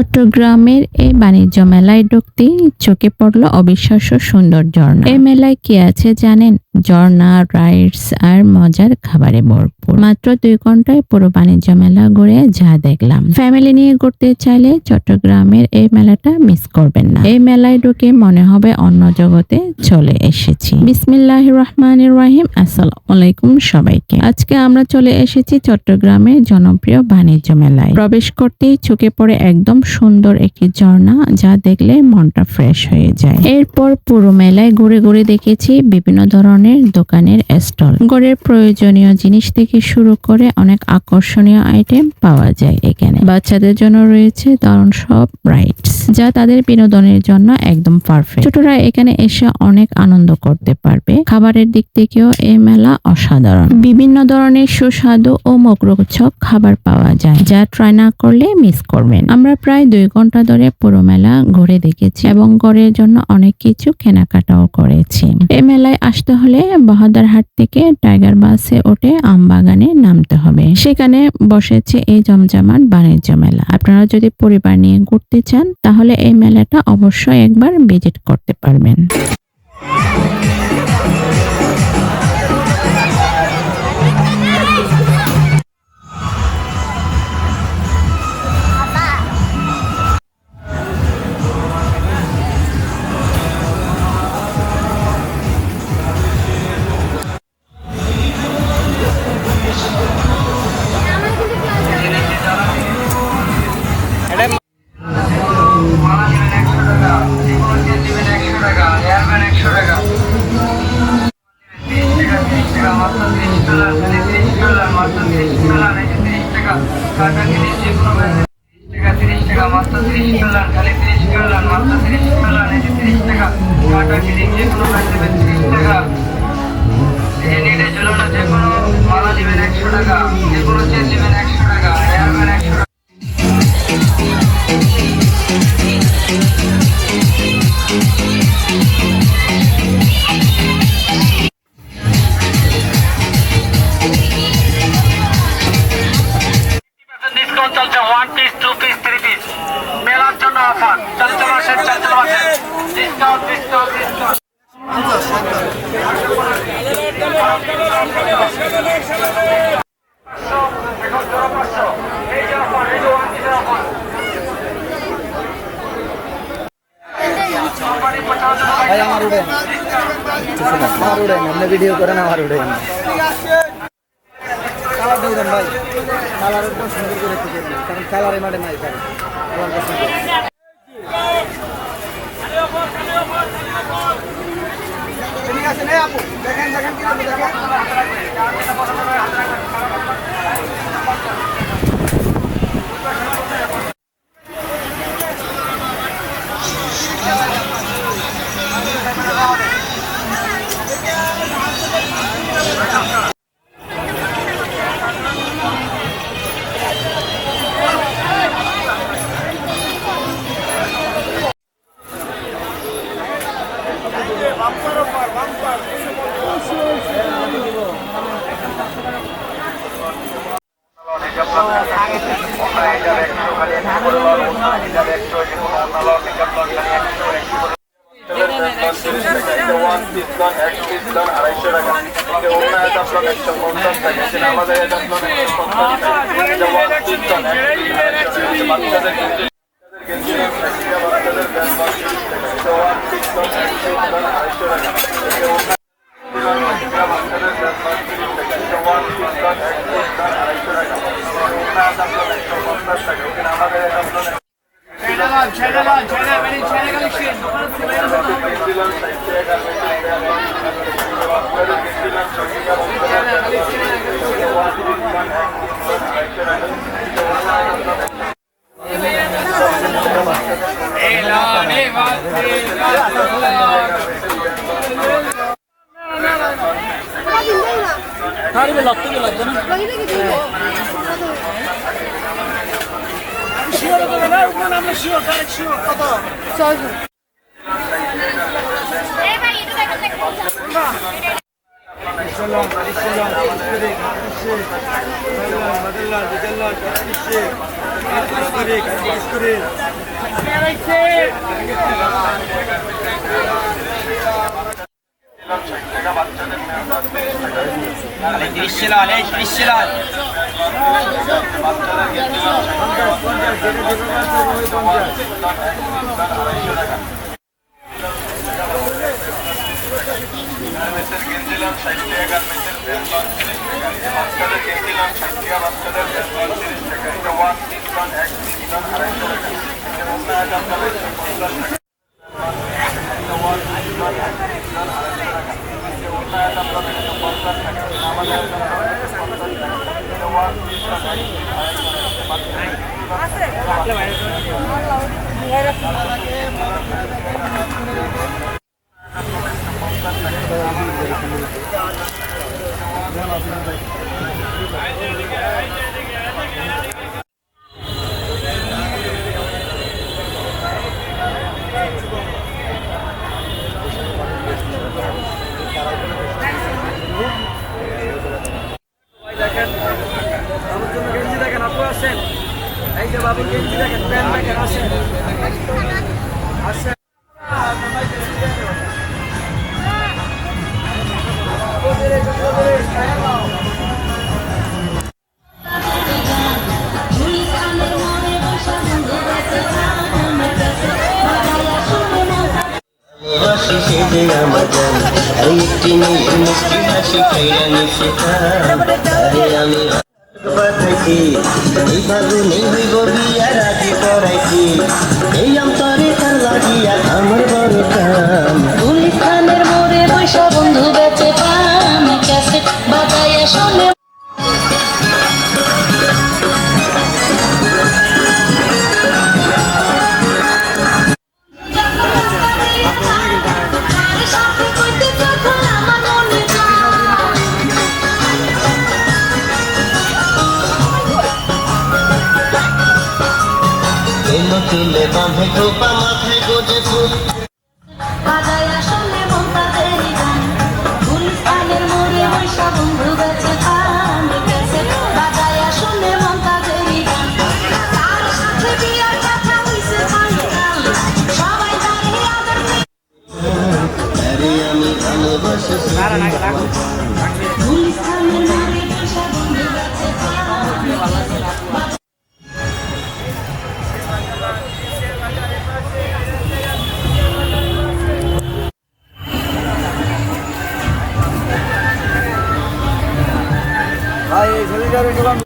চট্টগ্রামের এই বাণিজ্য মেলায় ঢুকতেই চোখে পড়ল অবিশ্বাস্য সুন্দর ঝর্ণা। এই মেলায় কি আছে জানেন? ঝর্ণা, রাইডস আর মজার খাবারে ভরপুর। মাত্র 2 ঘন্টায় পুরো বাণিজ্য মেলা ঘুরে যা দেখলাম। ফ্যামিলি নিয়ে ঘুরতে চাইলে চট্টগ্রামের এই মেলাটা মিস করবেন না। এই মেলায় ঢুকে মনে হবে অন্য জগতে চলে এসেছি। বিসমিল্লাহির রহমানির রহিম। আসসালামু আলাইকুম সবাইকে। আজকে আমরা চলে এসেছি চট্টগ্রামের জনপ্রিয় বাণিজ্য মেলায়। প্রবেশ করতেই চোখে পড়ে একদম সুন্দর একটি ঝর্ণা, যা দেখলে মনটা ফ্রেশ হয়ে যায়। এরপর পুরো মেলায় ঘুরে ঘুরে দেখেছি বিভিন্ন ধরনের দোকানের স্টল। ঘরের প্রয়োজনীয় জিনিস থেকে শুরু করে অনেক আকর্ষণীয় আইটেম পাওয়া যায় এখানে। বাচ্চাদের জন্য রয়েছে দারুণ সব রাইডস, যা তাদের বিনোদনের জন্য একদম পারফেক্ট। ছোটরা এখানে এসে অনেক আনন্দ করতে পারবে। খাবারের দিক থেকেও এই মেলা অসাধারণ। বিভিন্ন ধরনের সুস্বাদু ও মুখরোচক খাবার পাওয়া যায়, যা ট্রাই না করলে মিস করবেন। আমরা প্রায় 2 ঘন্টা ধরে পুরো মেলা ঘুরে দেখেছি এবং ঘরের জন্য অনেক কিছু কেনাকাটাও করেছি। এই মেলায় আসতে হলে বাহাদুরহাট থেকে টাইগার বাসে উঠে আমবাগানে নামতে হবে। সেখানে বসেছে এই জমজমাট বাণিজ্য মেলা। আপনারা যদি পরিবার নিয়ে ঘুরতে চান তাহলে এই মেলাটা অবশ্যই একবার ভিজিট করতে পারবেন। চলছে 1 পিস 2 পিস 3 পিস মেলার জন্য অফার চলতে মাসের ডিসকাউন্ট আমার উড়েন আপনি ভিডিও করেন, আমার উড়েন কালার দেবেন ভাই। কালার একদম সুন্দর করে কারণ কালার এই মাঠে নাই। আমার পছন্দ ঠিক আছে না আপু? দেখেন দেখেন কি দেখেন। দেখেন বাবুর জন্য গেঞ্জি দেখেন, আপু আসেন। এই যে বাবুর গেঞ্জি দেখেন, প্যান্ট দেখেন, আসেন আসেন। গুলিস্তানের মোড়ে বৈশা বন্ধু বেঁচে পান ক্যাসেট বাজাইয়া শোনে তুলে বাঁধে খোপা মাথায় গোজে ফুল বাজাইয়া শোনে মমতাদের গান গুলিস্তানের মোড়ে বৈশা বন্ধু বেঁচে পান ক্যাসেট বাজাইয়া শোনে মমতাদের গান তার সাথে বিয়ার কথা হইছে ফাইনাল সবাই জানে আদর আরে আমি ভালোবাসি গুলিস্তানের মোড়ে বৈশা বন্ধু বেঁচে পান ভাই এই ছেলেটার গেলাম।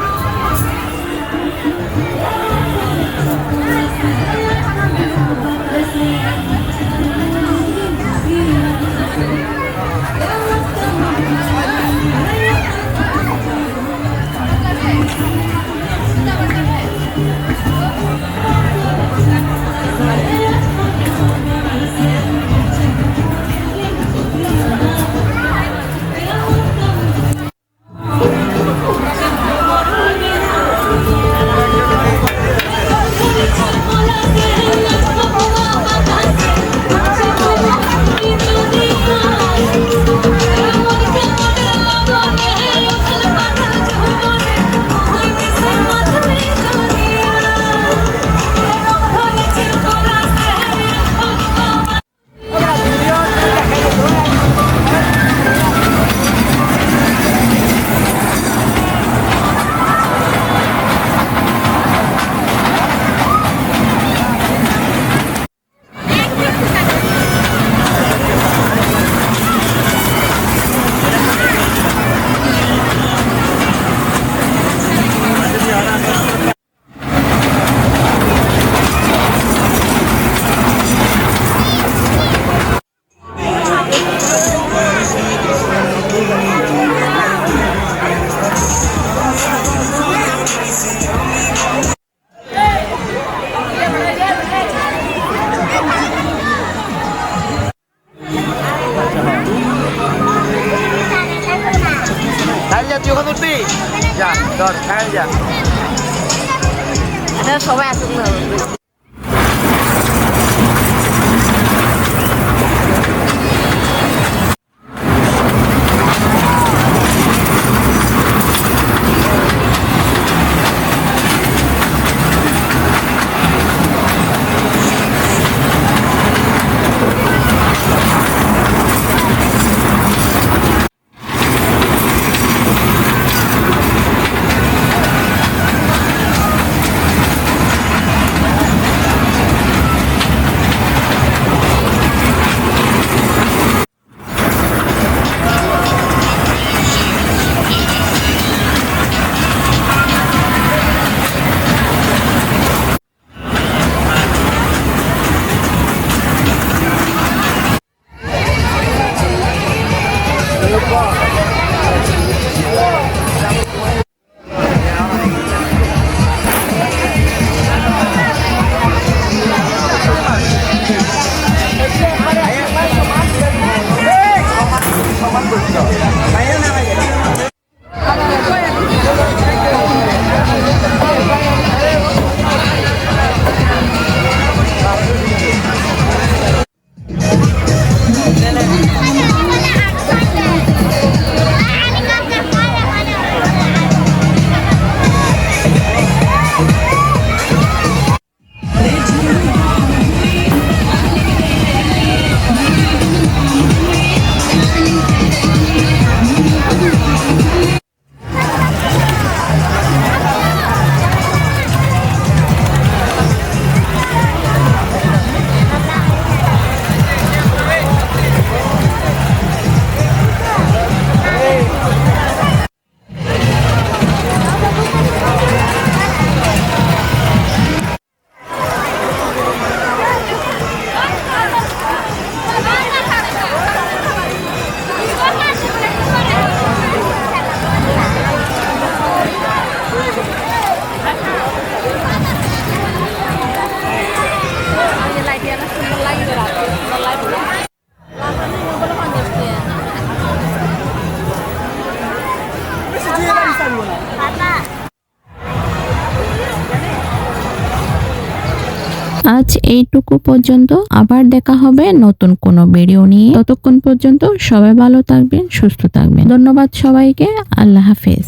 তুই ওখানে উঠবি, যা ধর খায় যা। সবাই আসুক না আজ এইটুকু পর্যন্ত, আবার দেখা হবে নতুন কোনো ভিডিও নিয়ে। ততক্ষণ পর্যন্ত সবাই ভালো থাকবেন, সুস্থ থাকবেন। ধন্যবাদ সবাইকে। আল্লাহ হাফেজ।